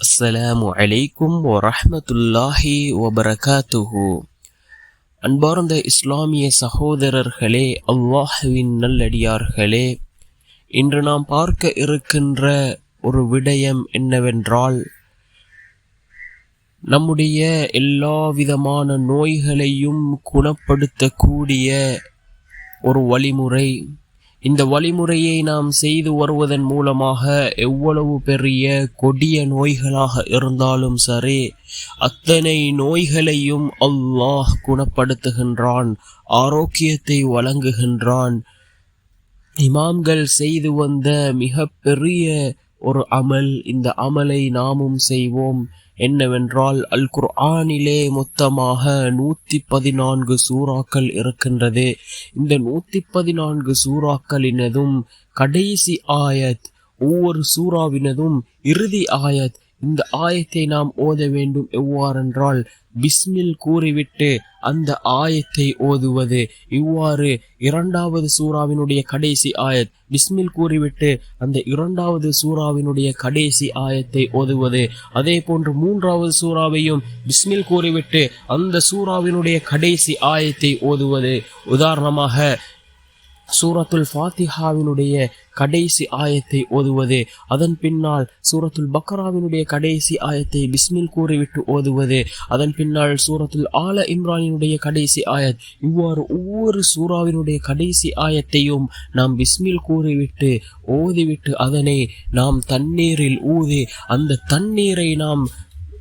அஸ்ஸலாமு அலைக்கும் வரஹ்மத்துல்லாஹி வபரகாத்துஹு. அன்பார்ந்த இஸ்லாமிய சகோதரர்களே, அல்லாஹ்வின் நல்லடியார்களே, இன்று நாம் பார்க்க இருக்கின்ற ஒரு விடயம் என்னவென்றால், நம்முடைய எல்லா விதமான நோய்களையும் குணப்படுத்தக்கூடிய ஒரு வழிமுறை. இந்த வழிமுறையை நாம் செய்து வருவதன் மூலமாக எவ்வளவு பெரிய கொடிய நோய்களாக இருந்தாலும் சரி, அத்தனை நோய்களையும் அல்லாஹ் குணப்படுத்துகின்றான், ஆரோக்கியத்தை வழங்குகின்றான். இமாம்கள் செய்து வந்த மிக பெரிய ஒரு அமல், இந்த அமலை நாமும் செய்வோம். என்னவென்றால், அல் குர்ஆனிலே மொத்தமாக 114 சூறாக்கள் இருக்கின்றது. இந்த 114 சூறாக்களினதும் கடைசி ஆயத், ஒவ்வொரு சூறாவினதும் இறுதி ஆயத். இந்த ஆயத்தை நாம் ஓத வேண்டும். எவ்வாறென்றால், பிஸ்மில் கூறிவிட்டு அந்த ஆயத்தை ஓதுவது. இவ்வாறு இரண்டாவது சூறாவினுடைய கடைசி ஆயத், பிஸ்மில் கூறிவிட்டு அந்த இரண்டாவது சூறாவினுடைய கடைசி ஆயத்தை ஓதுவது. அதே போன்று மூன்றாவது சூறாவையும் பிஸ்மில் கூறிவிட்டு அந்த சூறாவினுடைய கடைசி ஆயத்தை ஓதுவது. உதாரணமாக, சூரத்துல் ஃபாத்திஹாவினுடைய கடைசி ஆயத்தை ஓதுவது. அதன் பின்னால் சூரத்துல் பக்ராவினுடைய கடைசி ஆயத்தை பிஸ்மில் கூறிவிட்டு ஓதுவது. அதன் பின்னால் சூரத்துல் ஆல இம்ரானினுடைய கடைசி ஆயத். இவ்வாறு ஒவ்வொரு சூறாவினுடைய கடைசி ஆயத்தையும் நாம் பிஸ்மில் கூறிவிட்டு ஓதிவிட்டு அதனை நாம் தண்ணீரில் ஊதி, அந்த தண்ணீரை நாம்,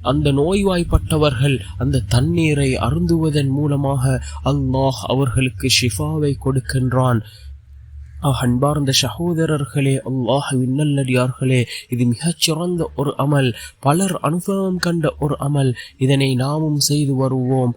அந்த நோய்வாய்ப்பட்டவர்கள் அந்த தண்ணீரை அருந்துவதன் மூலமாக அல்லாஹ் அவர்களுக்கு ஷிஃபாவை கொடுக்கின்றான். அன்பார்ந்த சகோதரர்களே, அல்லாஹ்வின் நல்லடியார்களே, இது மிகச்சிறந்த ஒரு அமல், பலர் அனுபவம் கண்ட ஒரு அமல். இதனை நாமும் செய்து வருவோம்.